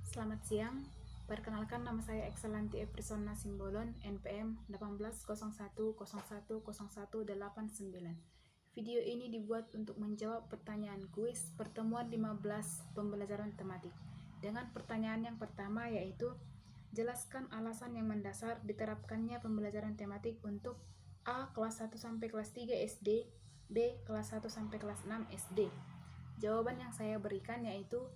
Selamat siang, perkenalkan nama saya Excelenti Eprisona Simbolon, NPM 1801010189. Video ini dibuat untuk menjawab pertanyaan kuis pertemuan 15 pembelajaran tematik. Dengan pertanyaan yang pertama yaitu, jelaskan alasan yang mendasar diterapkannya pembelajaran tematik untuk A. Kelas 1 sampai kelas 3 SD, B. Kelas 1 sampai kelas 6 SD. Jawaban yang saya berikan yaitu,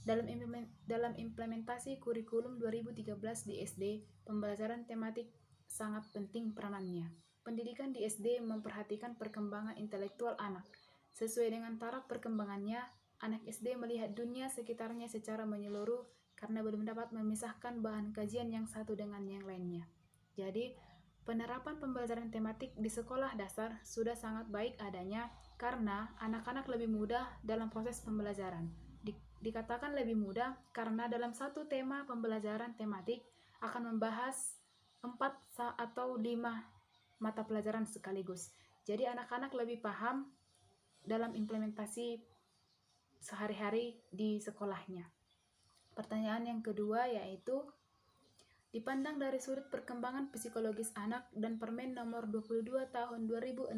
dalam implementasi kurikulum 2013 di SD, pembelajaran tematik sangat penting peranannya. Pendidikan di SD memperhatikan perkembangan intelektual anak. Sesuai dengan taraf perkembangannya, anak SD melihat dunia sekitarnya secara menyeluruh karena belum dapat memisahkan bahan kajian yang satu dengan yang lainnya. Jadi, penerapan pembelajaran tematik di sekolah dasar sudah sangat baik adanya karena anak-anak lebih mudah dalam proses pembelajaran. Dikatakan lebih mudah karena dalam satu tema pembelajaran tematik akan membahas 4 atau 5 mata pelajaran sekaligus. Jadi anak-anak lebih paham dalam implementasi sehari-hari di sekolahnya. Pertanyaan yang kedua yaitu, dipandang dari sudut perkembangan psikologis anak dan Permen nomor 22 tahun 2006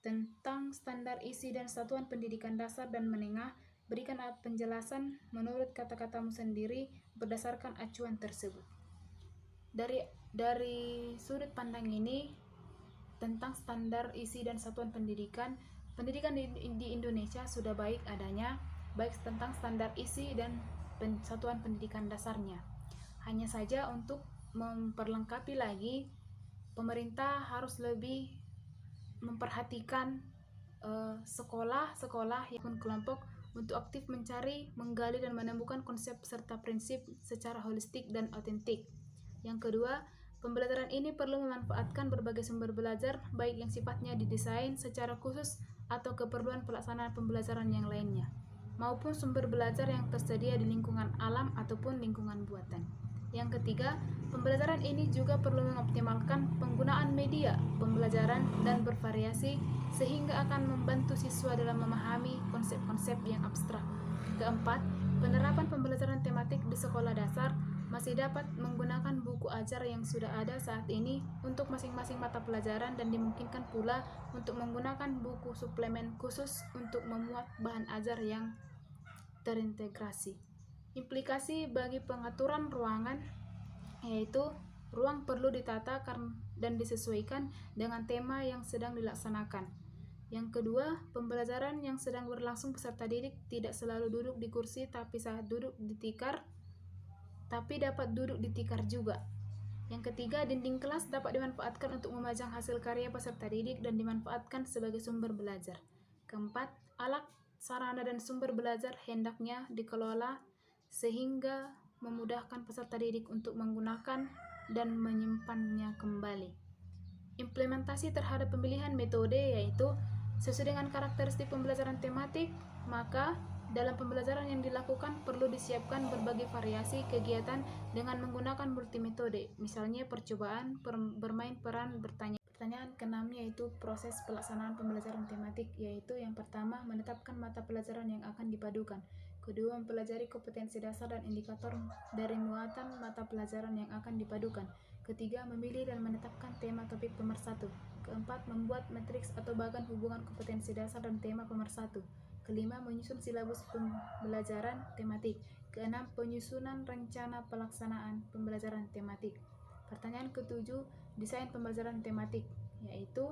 tentang standar isi dan satuan pendidikan dasar dan menengah, berikan penjelasan menurut kata-katamu sendiri berdasarkan acuan tersebut. Dari sudut pandang ini tentang standar isi dan satuan pendidikan di Indonesia sudah baik adanya, baik tentang standar isi dan satuan pendidikan dasarnya. Hanya saja untuk memperlengkapi lagi, pemerintah harus lebih memperhatikan sekolah-sekolah yang kelompok untuk aktif mencari, menggali dan menemukan konsep serta prinsip secara holistik dan otentik. Yang kedua, pembelajaran ini perlu memanfaatkan berbagai sumber belajar, baik yang sifatnya didesain secara khusus atau keperluan pelaksanaan pembelajaran yang lainnya, maupun sumber belajar yang tersedia di lingkungan alam ataupun lingkungan buatan. Yang ketiga, pembelajaran ini juga perlu mengoptimalkan penggunaan media pembelajaran dan bervariasi sehingga akan membantu siswa dalam memahami konsep-konsep yang abstrak. Keempat, penerapan pembelajaran tematik di sekolah dasar masih dapat menggunakan buku ajar yang sudah ada saat ini untuk masing-masing mata pelajaran dan dimungkinkan pula untuk menggunakan buku suplemen khusus untuk memuat bahan ajar yang terintegrasi. Implikasi bagi pengaturan ruangan yaitu, ruang perlu ditata dan disesuaikan dengan tema yang sedang dilaksanakan. Yang kedua, pembelajaran yang sedang berlangsung peserta didik tidak selalu duduk di kursi tapi saat duduk di tikar, tapi dapat duduk di tikar juga. Yang ketiga, dinding kelas dapat dimanfaatkan untuk memajang hasil karya peserta didik dan dimanfaatkan sebagai sumber belajar. Keempat, alat, sarana dan sumber belajar hendaknya dikelola sehingga memudahkan peserta didik untuk menggunakan dan menyimpannya kembali. Implementasi terhadap pemilihan metode yaitu, sesuai dengan karakteristik pembelajaran tematik, maka dalam pembelajaran yang dilakukan perlu disiapkan berbagai variasi kegiatan dengan menggunakan multimetode, misalnya percobaan, bermain peran, bertanya. Pertanyaan keenam yaitu proses pelaksanaan pembelajaran tematik, yaitu yang pertama, menetapkan mata pelajaran yang akan dipadukan. Kedua, mempelajari kompetensi dasar dan indikator dari muatan mata pelajaran yang akan dipadukan. Ketiga, memilih dan menetapkan tema topik pemersatu. Keempat, membuat matriks atau bagan hubungan kompetensi dasar dan tema pemersatu. Kelima, menyusun silabus pembelajaran tematik. Keenam, penyusunan rencana pelaksanaan pembelajaran tematik. Pertanyaan ketujuh, desain pembelajaran tematik, yaitu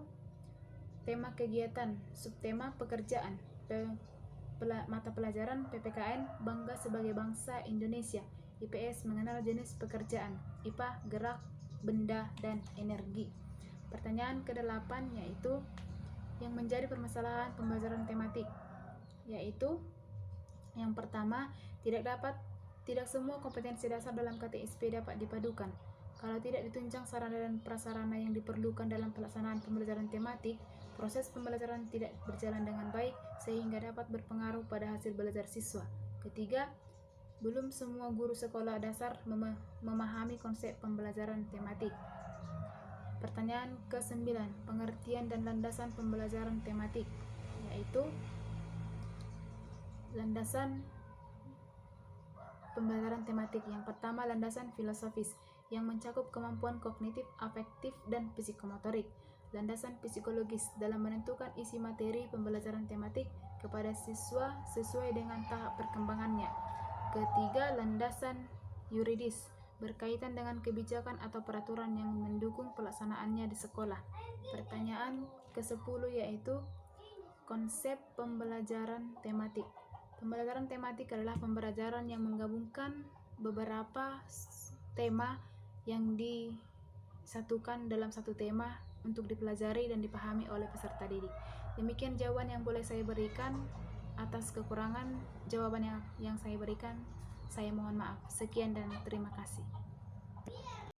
tema kegiatan, subtema pekerjaan, mata pelajaran PPKN Bangga Sebagai Bangsa Indonesia, IPS mengenal jenis pekerjaan, IPA gerak, benda, dan energi. Pertanyaan ke-8 yaitu yang menjadi permasalahan pembelajaran tematik, yaitu yang pertama, tidak semua kompetensi dasar dalam KTSP dapat dipadukan. Kalau tidak ditunjang sarana dan prasarana yang diperlukan dalam pelaksanaan pembelajaran tematik, proses pembelajaran tidak berjalan dengan baik sehingga dapat berpengaruh pada hasil belajar siswa. Ketiga, belum semua guru sekolah dasar memahami konsep pembelajaran tematik. Pertanyaan ke-9, pengertian dan landasan pembelajaran tematik, yaitu landasan pembelajaran tematik. Yang pertama, landasan filosofis yang mencakup kemampuan kognitif, afektif, dan psikomotorik. Landasan psikologis dalam menentukan isi materi pembelajaran tematik kepada siswa sesuai dengan tahap perkembangannya. Ketiga, landasan yuridis berkaitan dengan kebijakan atau peraturan yang mendukung pelaksanaannya di sekolah. Pertanyaan ke-10 yaitu konsep pembelajaran tematik. Pembelajaran tematik adalah pembelajaran yang menggabungkan beberapa tema yang disatukan dalam satu tema untuk dipelajari dan dipahami oleh peserta didik. Demikian jawaban yang boleh saya berikan. Atas kekurangan jawaban yang saya berikan, saya mohon maaf. Sekian dan terima kasih.